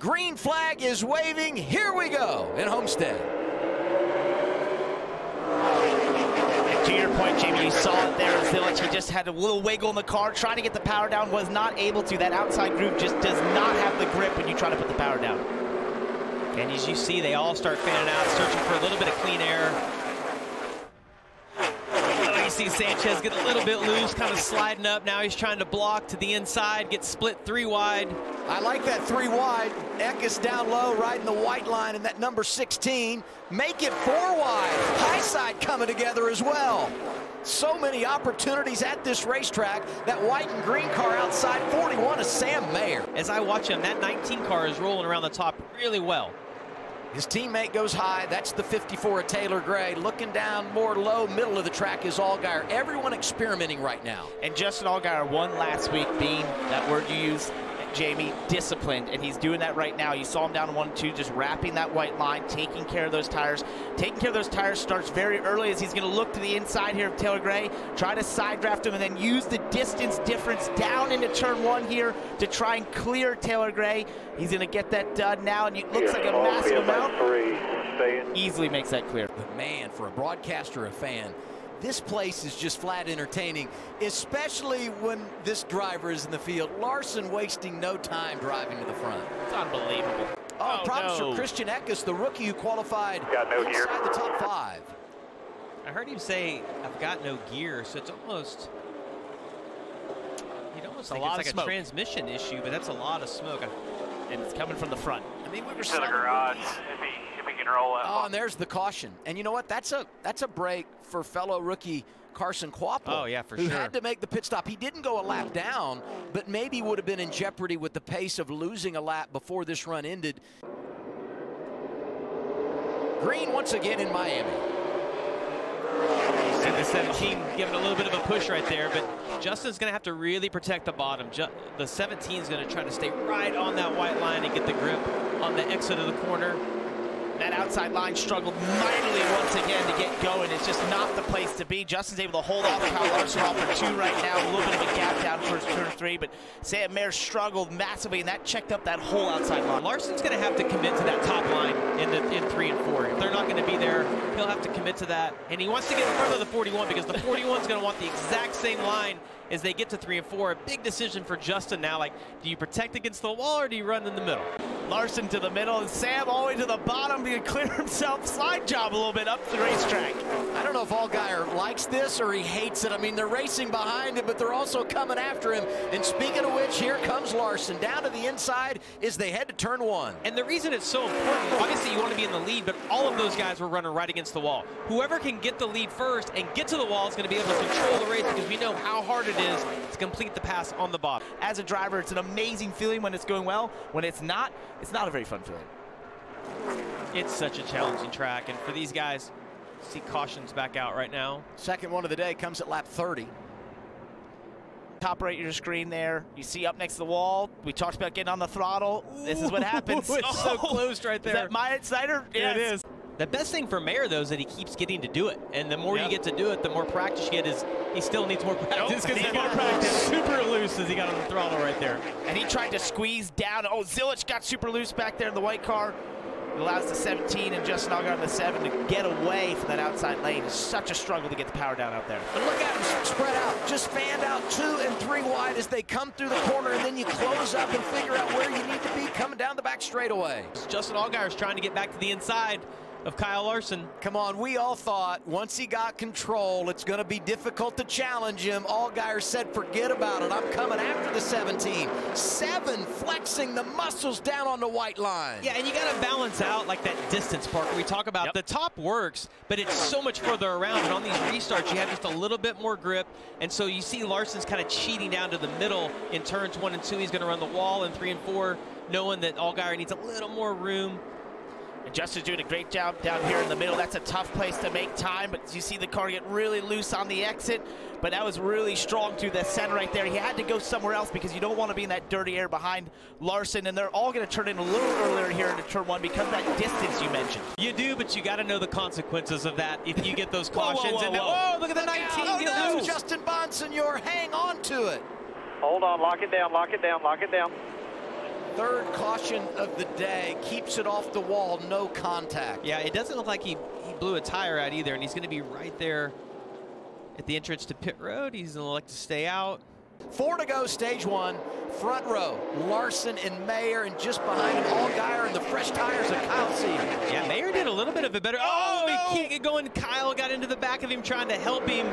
Green flag is waving. Here we go in Homestead. And to your point, Jamie, you saw it there. Zilic, he just had a little wiggle in the car, trying to get the power down, was not able to. That outside groove just does not have the grip when you try to put the power down. And as you see, they all start fanning out, searching for a little bit of clean air. Oh, you see Sanchez get a little bit loose, kind of sliding up. Now he's trying to block to the inside, get split 3 wide. I like that 3 wide. Eckes down low, riding the white line, and that number 16. Make it 4 wide. High side coming together as well. So many opportunities at this racetrack. That white and green car outside 41 is Sam Mayer. As I watch him, that 19 car is rolling around the top really well. His teammate goes high. That's the 54 of Taylor Gray. Looking down more low, middle of the track is Allgaier. Everyone experimenting right now. And Justin Allgaier won last week, being that word you use, Jamie, disciplined, and he's doing that right now. You saw him down to 1-2, just wrapping that white line, taking care of those tires. Taking care of those tires starts very early, as he's going to look to the inside here of Taylor Gray, try to side draft him, and then use the distance difference down into turn 1 here to try and clear Taylor Gray. He's going to get that done now, and it looks like a massive amount. Easily makes that clear. But man, for a broadcaster, a fan, this place is just flat entertaining, especially when this driver is in the field. Larson wasting no time driving to the front. It's unbelievable. Oh, problems for Christian Eckes, the rookie who qualified inside the top 5. I heard him say, "I've got no gear," so it's almost, you'd almost think it's like a transmission issue, but that's a lot of smoke. And it's coming from the front. I mean, we were to the garage if he can roll it. Oh, and there's the caution. And you know what? That's a break for fellow rookie Carson Quapple. Oh, yeah, for who sure. had to make the pit stop. He didn't go a lap down, but maybe would have been in jeopardy with the pace of losing a lap before this run ended. Green once again in Miami. See the 17 giving a little bit of a push right there, but Justin's going to have to really protect the bottom. The 17 is going to try to stay right on that white line and get the grip on the exit of the corner. That outside line struggled mightily once again to get going. It's just not the place to be. Justin's able to hold off Kyle Larson off for 2 right now. A little bit of a gap down towards turn 3, but Sam Mayer struggled massively, and that checked up that whole outside line. Larson's going to have to commit to that top line in 3 and 4. If they're not going to be there, he'll have to commit to that. And he wants to get in front of the 41 because the 41 is going to want the exact same line as they get to 3 and 4. A big decision for Justin now. Like, do you protect against the wall or do you run in the middle? Larson to the middle, and Sam all the way to the bottom to clear himself. Slide job a little bit up the racetrack. I don't know if Allgaier likes this or he hates it. I mean, they're racing behind him, but they're also coming after him. And speaking of which, here comes Larson. Down to the inside as they head to turn 1. And the reason it's so important, obviously you want to be in the lead, but all of those guys were running right against the wall. Whoever can get the lead first and get to the wall is going to be able to control the race, because we know how hard it is to complete the pass on the bottom. As a driver, it's an amazing feeling when it's going well. When it's not a very fun feeling. It's such a challenging track, and for these guys, see cautions back out right now. Second one of the day comes at lap 30. Top right of your screen there, you see up next to the wall, we talked about getting on the throttle. This is what happens. It's so close right there. Is that Myatt Snyder? Yes. It is. The best thing for Mayer, though, is that he keeps getting to do it. And the more you get to do it, the more practice you get. He still needs more practice because he's more practice. Super loose as he got on the throttle right there. And he tried to squeeze down. Oh, Zilic got super loose back there in the white car. It allows the 17 and Justin Allgaier on the 7 to get away from that outside lane. It's such a struggle to get the power down out there. But look at them spread out, just fanned out 2 and 3 wide as they come through the corner, and then you close up and figure out where you need to be coming down the back straightaway. Justin Allgaier is trying to get back to the inside of Kyle Larson. Come on, we all thought once he got control, it's going to be difficult to challenge him. Allgaier said, forget about it. I'm coming after the 17. 7 flexing the muscles down on the white line. Yeah, and you got to balance out like that distance part where we talk about. The top works, but it's so much further around. And on these restarts, you have just a little bit more grip. And so you see Larson's kind of cheating down to the middle in turns 1 and 2. He's going to run the wall in 3 and 4, knowing that Allgaier needs a little more room. And Justin's doing a great job down here in the middle. That's a tough place to make time, but you see the car get really loose on the exit, but that was really strong through the center right there. He had to go somewhere else because you don't want to be in that dirty air behind Larson, and they're all going to turn in a little earlier here into turn 1 because of that distance you mentioned. You do, but you got to know the consequences of that if you get those cautions. Whoa, look at the 19 out. get loose. Justin Bonsignor, hang on to it. Hold on, lock it down, lock it down, lock it down. Third caution of the day, keeps it off the wall, no contact. Yeah, it doesn't look like he blew a tire out either, and he's going to be right there at the entrance to pit road. He's going to elect to stay out. 4 to go, stage 1. Front row, Larson and Mayer, and just behind him, Allgaier and the fresh tires of Kyle Sieg. Yeah, Mayer did a little bit of a better. Oh, no! He can't get going. Kyle got into the back of him trying to help him.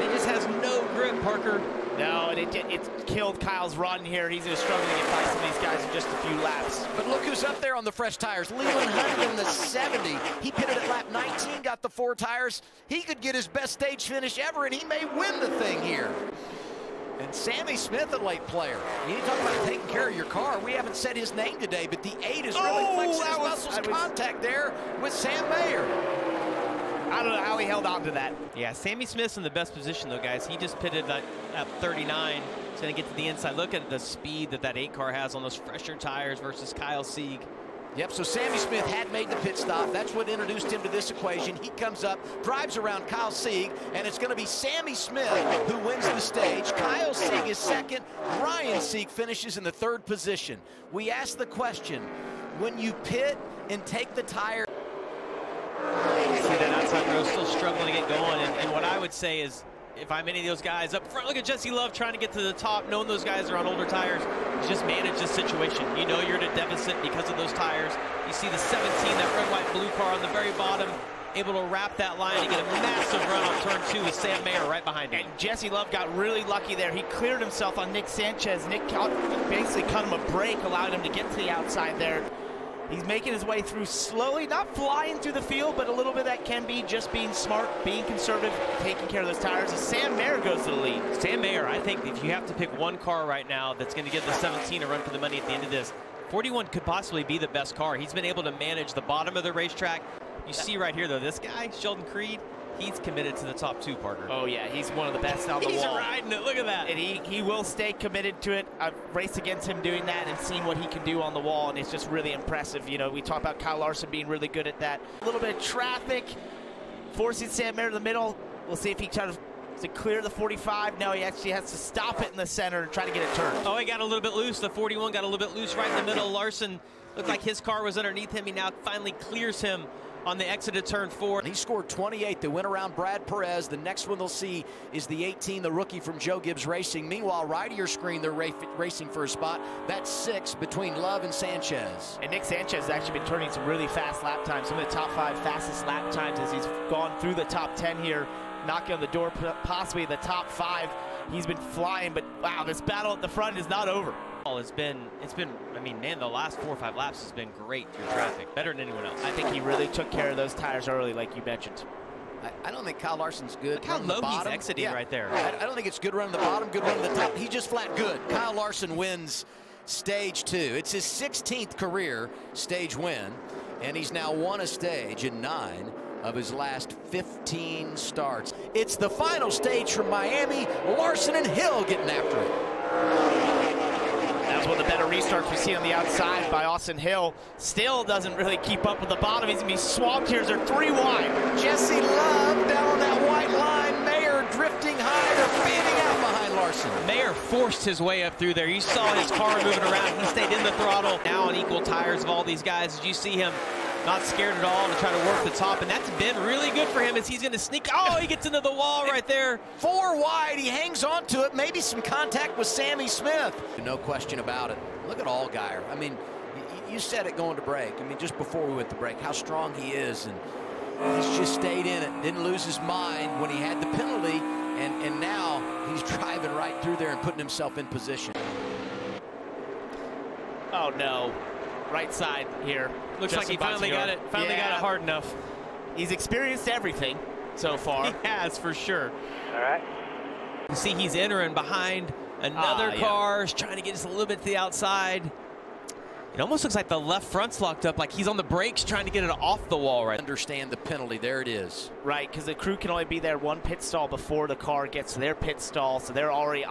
He just has no grip, Parker. No, and it killed Kyle's run here. He's going to struggle to get by some of these guys in just a few laps. But look who's up there on the fresh tires. Leland Hunt in the 70. He pitted at lap 19, got the 4 tires. He could get his best stage finish ever, and he may win the thing here. And Sammy Smith, a late player. You need to talk about taking care of your car. We haven't said his name today, but the 8 is really flexing his muscles. Contact there with Sam Mayer. I don't know how he held on to that. Yeah, Sammy Smith's in the best position, though, guys. He just pitted at 39. He's going to get to the inside. Look at the speed that 8 car has on those fresher tires versus Kyle Sieg. Yep, so Sammy Smith had made the pit stop. That's what introduced him to this equation. He comes up, drives around Kyle Sieg, and it's going to be Sammy Smith who wins the stage. Kyle Sieg is second. Ryan Sieg finishes in the 3rd position. We asked the question, when you pit and take the tire. See that outside row still struggling to get going, and what I would say is, if I'm any of those guys up front, look at Jesse Love trying to get to the top, knowing those guys are on older tires. Just manage this situation. You know you're at a deficit because of those tires. You see the 17, that red, white, blue car on the very bottom, able to wrap that line and get a massive run on turn 2 with Sam Mayer right behind him. And Jesse Love got really lucky there. He cleared himself on Nick Sanchez. Nick basically cut him a break, allowed him to get to the outside there. He's making his way through slowly, not flying through the field, but a little bit of that can be just being smart, being conservative, taking care of those tires. As Sam Mayer goes to the lead. Sam Mayer, I think if you have to pick one car right now that's going to give the 17 a run for the money at the end of this, 41 could possibly be the best car. He's been able to manage the bottom of the racetrack. You see right here, though, this guy, Sheldon Creed, he's committed to the top 2, Parker. Oh, yeah, he's one of the best on the wall. He's riding it, look at that. And he will stay committed to it. I've raced against him doing that and seen what he can do on the wall, and it's just really impressive. You know, we talk about Kyle Larson being really good at that. A little bit of traffic, forcing Sam Mayer to the middle. We'll see if he tries to clear the 45. No, he actually has to stop it in the center and try to get it turned. Oh, he got a little bit loose. The 41 got a little bit loose right in the middle. Larson looked like his car was underneath him. He now finally clears him on the exit of turn 4. He scored 28. They went around Brad Perez. The next one they'll see is the 18, the rookie from Joe Gibbs Racing. Meanwhile, right of your screen, they're racing for a spot. That's 6 between Love and Sanchez. And Nick Sanchez has actually been turning some really fast lap times, some of the top 5 fastest lap times as he's gone through the top 10 here, knocking on the door, possibly the top 5. He's been flying, but wow, this battle at the front is not over. It's been, I mean, man, the last 4 or 5 laps has been great through traffic, better than anyone else. I think he really took care of those tires early, like you mentioned. I don't think Kyle Larson's good. Look how low he's exiting right there. I don't think it's good running the bottom, good running the top. He's just flat good. Kyle Larson wins stage 2. It's his 16th career stage win, and he's now won a stage in 9 of his last 15 starts. It's the final stage from Miami. Larson and Hill getting after it. That was one of the better restarts we see on the outside by Austin Hill. Still doesn't really keep up with the bottom. He's going to be swamped here as they're 3 wide. Jesse Love down on that white line. Mayer drifting high. They're fanning out behind Larson. Mayer forced his way up through there. You saw his car moving around. He stayed in the throttle. Now on equal tires of all these guys. Did you see him not scared at all to try to work the top? And that's been really good for him as he's going to sneak. Oh, he gets into the wall right there. 4 wide. He hangs on to it. Maybe some contact with Sammy Smith. No question about it. Look at Allgaier. I mean, you said it going to break. I mean, just before we went to break, how strong he is. And he's just stayed in it. Didn't lose his mind when he had the penalty. And now he's driving right through there and putting himself in position. Oh, no. Right side here. Looks like he finally got it. Finally got it hard enough. He's experienced everything so far. He has, for sure. All right. You see he's entering behind another car, trying to get just a little bit to the outside. It almost looks like the left front's locked up, like he's on the brakes trying to get it off the wall right. Understand the penalty. There it is. Right, because the crew can only be there 1 pit stall before the car gets to their pit stall, so they're already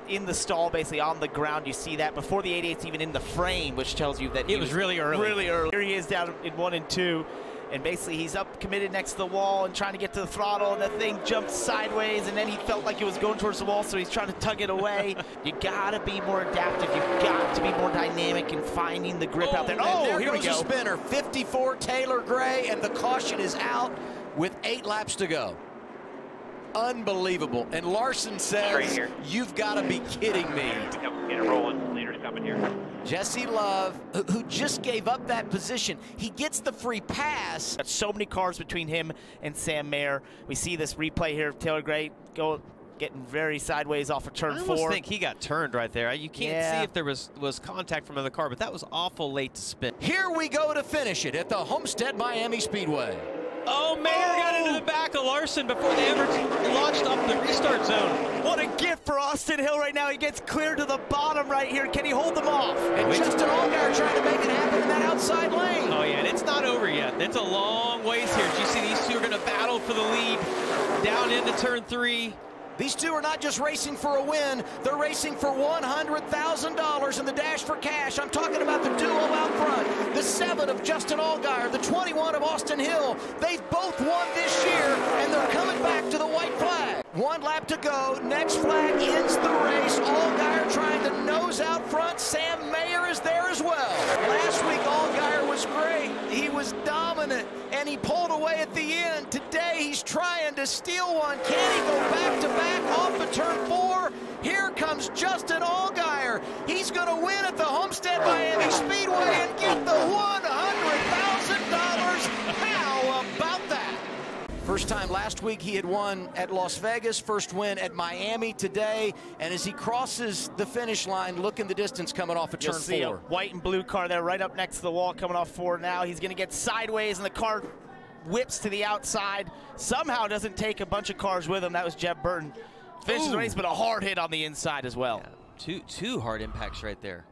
in the stall, basically on the ground. You see that before the 88's even in the frame, which tells you that it was really early. Really early. Here he is down in 1 and 2. and basically he's up committed next to the wall and trying to get to the throttle, and the thing jumped sideways, and then he felt like it was going towards the wall, so he's trying to tug it away. You gotta be more adaptive. You've got to be more dynamic in finding the grip out there. Oh, there here goes we go. The spinner, 54 Taylor Gray, and the caution is out with 8 laps to go. Unbelievable. And Larson says, you've got to be kidding me. Get a rolling. Leader's coming here. Jesse Love, who just gave up that position, he gets the free pass. Got so many cars between him and Sam Mayer. We see this replay here of Taylor Gray getting very sideways off of turn 4. I almost think he got turned right there. You can't see if there was contact from another car, but that was awful late to spin. Here we go to finish it at the Homestead-Miami Speedway. Oh, Mayer got into the back of Larson before they ever launched off the restart zone. What a gift for Austin Hill right now. He gets clear to the bottom right here. Can he hold them off? And Justin Allgaier trying to make it happen in that outside lane. Oh, yeah, and it's not over yet. It's a long ways here. Do you see these two are going to battle for the lead down into turn 3? These two are not just racing for a win, they're racing for $100,000 in the dash for cash. I'm talking about the duo out front, the 7 of Justin Allgaier, the 21 of Austin Hill. They've both won this year, and they're coming back to the white flag. 1 lap to go, next flag ends the race. Allgaier trying to nose out front. Sam Mayer is there as well. Last week, Allgaier was great. He was dominant, and he pulled away at the end. Today, he's trying to steal one. Can he go back-to-back off of turn 4? Here comes Justin Allgaier. He's going to win at the Homestead-Miami Speedway and get the $100,000. How about that? First time last week he had won at Las Vegas, first win at Miami today, and as he crosses the finish line, look in the distance coming off of turn 4. See a white and blue car there right up next to the wall coming off 4 now. He's going to get sideways, and the car whips to the outside. Somehow doesn't take a bunch of cars with him. That was Jeff Burton. Finishes the race, but a hard hit on the inside as well. Yeah, two hard impacts right there.